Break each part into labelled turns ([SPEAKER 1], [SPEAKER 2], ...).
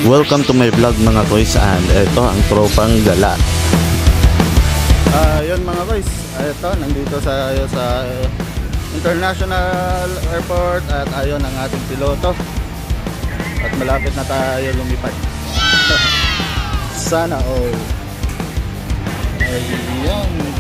[SPEAKER 1] Welcome to my vlog mga boys, and ito ang tropang gala. Yun mga boys, ito nandito sa International Airport at ayon ang ating piloto. At malapit na tayo lumipad. Sana all. Ayan.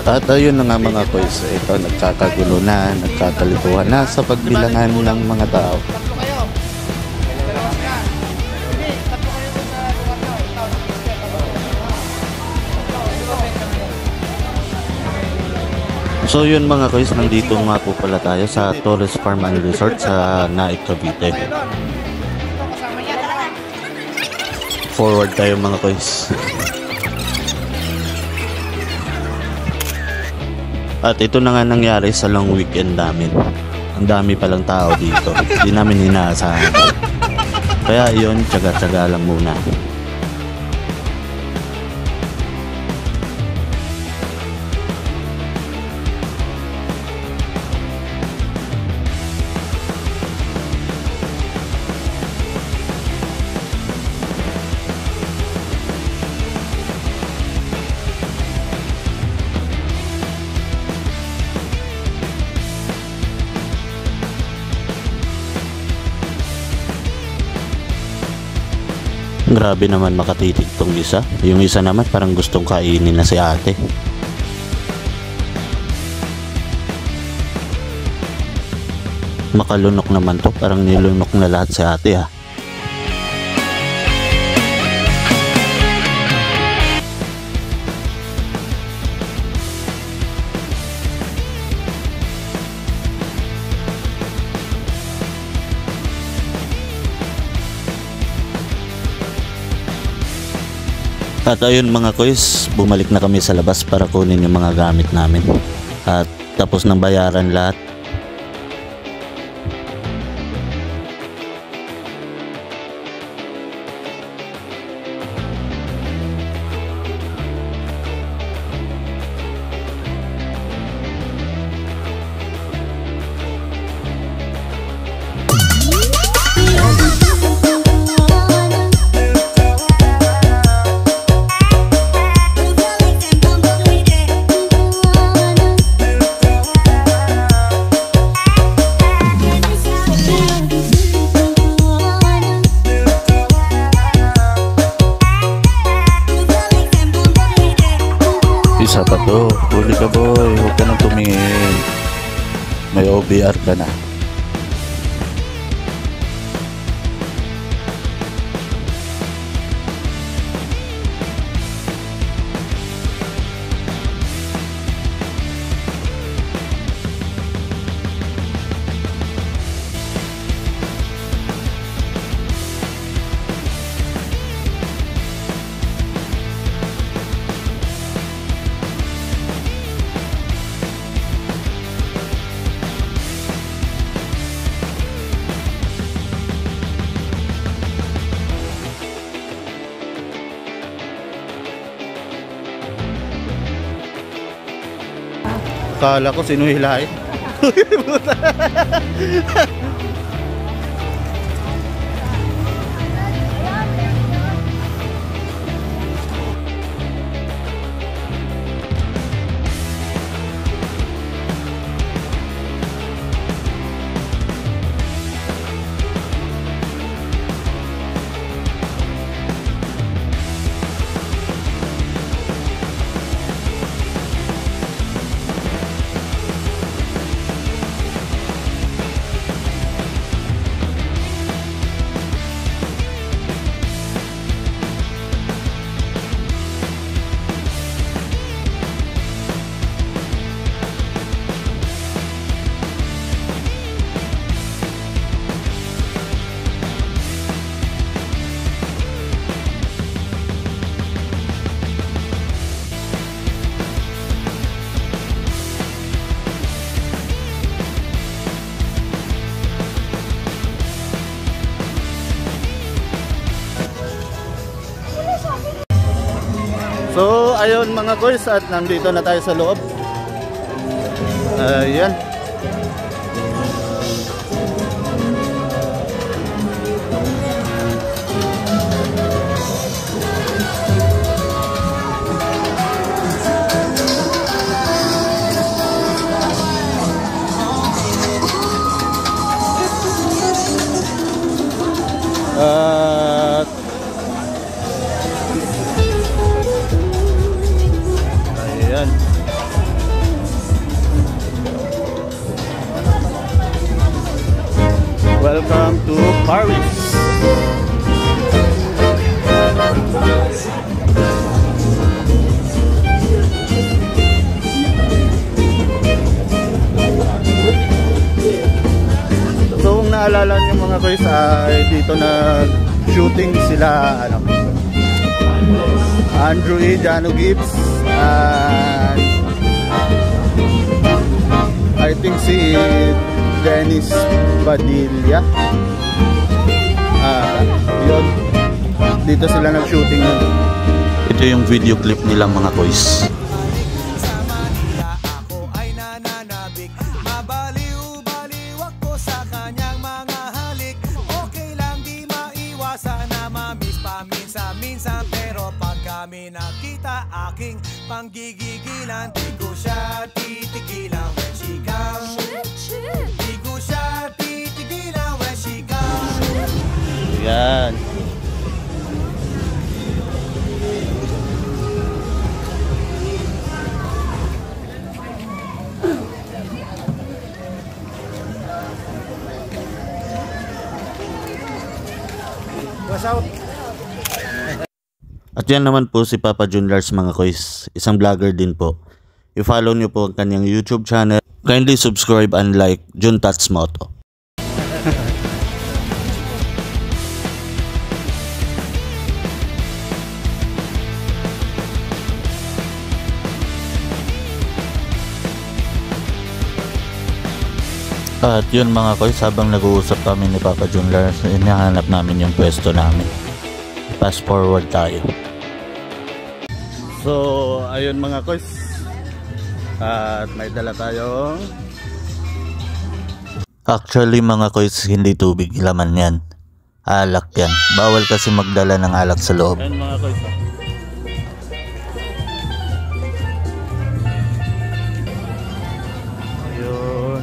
[SPEAKER 1] At ayun na nga mga boys, ito nagkakagulo na, nagkakalituhan na sa pagbilangan ng mga tao. So yun mga boys, nandito nga po pala tayo sa Torres Farm and Resort sa Naik, Cavite. Forward tayo mga boys. At ito na nga nangyari sa long weekend namin. Ang dami palang tao dito. Hindi namin inaasahan. Kaya yun, tsaga-tsaga lang muna. Grabe naman makatitig tong isa. Yung isa naman parang gustong kainin na si ate. Makalunok naman to. Parang nilunok na lahat si ate ha. At ayun mga koys, bumalik na kami sa labas para kunin yung mga gamit namin. At tapos nang bayaran lahat. Isa pa to, huli ka boy, huwag ka nang tumingin. May OBR ka na. Kala ko sino hilahin. So ayun mga koys, at nandito na tayo sa loob. Ayan. Ayan. Welcome to Paris. So kung naalala niyo mga guys, ay dito na shooting sila Andrew E. Jano Gibbs and I think si Dennis Padilla. Yun, dito sila nag-shooting yun. Ito yung video clip nilang mga boys.
[SPEAKER 2] Minsan pero pag kami nakita aking panggigigilan, di ko siya titigilan when she comes. Di ko siya titigilan when she comes.
[SPEAKER 1] Yan.
[SPEAKER 2] What's out?
[SPEAKER 1] At yan naman po si Papa Jun Lars mga koys, isang vlogger din po. I-follow nyo po ang kanyang YouTube channel. Kindly subscribe and like Jun Tats Moto. At yun mga koys, habang nag-uusap kami ni Papa Jun Lars, hinahanap namin yung pwesto namin. Fast forward tayo. So ayun mga koys, at may dala tayong, actually mga koys, hindi tubig, laman yan, alak yan. Bawal kasi magdala ng alak sa loob. Ayun mga koys, ayun.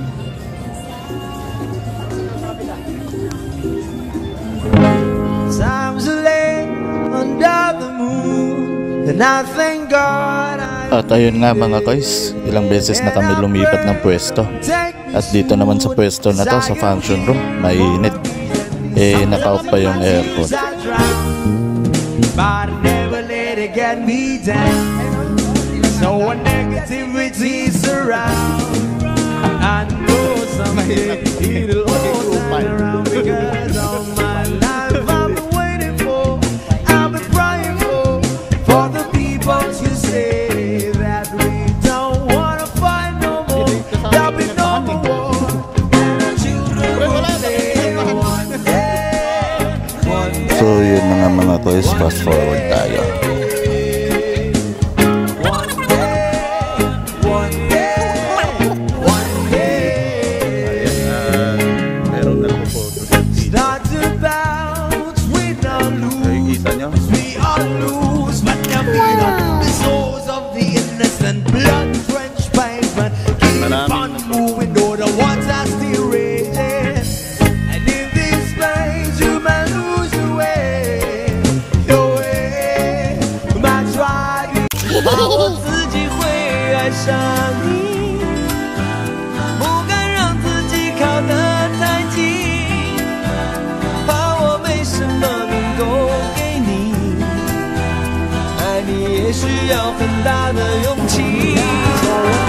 [SPEAKER 2] Times late under the moon, and I thank God.
[SPEAKER 1] At ayun nga mga koys, ilang beses na kami lumipat ng pwesto. At dito naman sa pwesto na to, sa function room, mainit. Eh, naka-off pa yung aircon.
[SPEAKER 2] But never let it get me down. No one negativity surround. I know someday it'll all turn around, because all my life I've been waiting for, I've been praying for the people to say that we don't wanna fight no more. There'll be no more war, and our children will say one day, one day.
[SPEAKER 1] So yun na nga mga koys, fast forward tayo.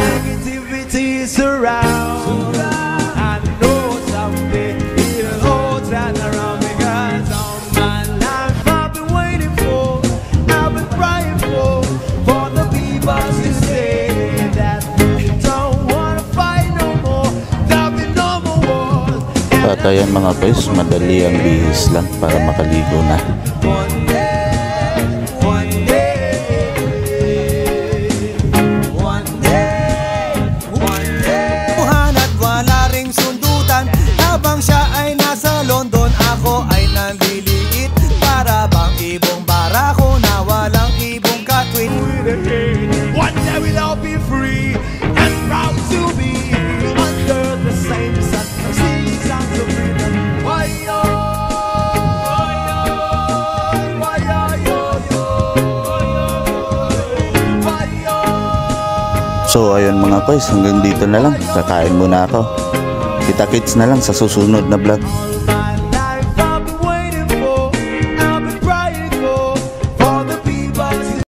[SPEAKER 2] Negativity surround. I know someday it'll all turn around, because all my life I've been waiting for, I've been praying for the people to say that we don't wanna fight no more, there'll be no more wars.
[SPEAKER 1] At ayan mga guys, madali ang bihis lang para makaligo na.
[SPEAKER 2] One day,
[SPEAKER 1] So ayun mga koys, hanggang dito na lang. Kakain muna ako. Kita-kits na lang sa susunod na vlog.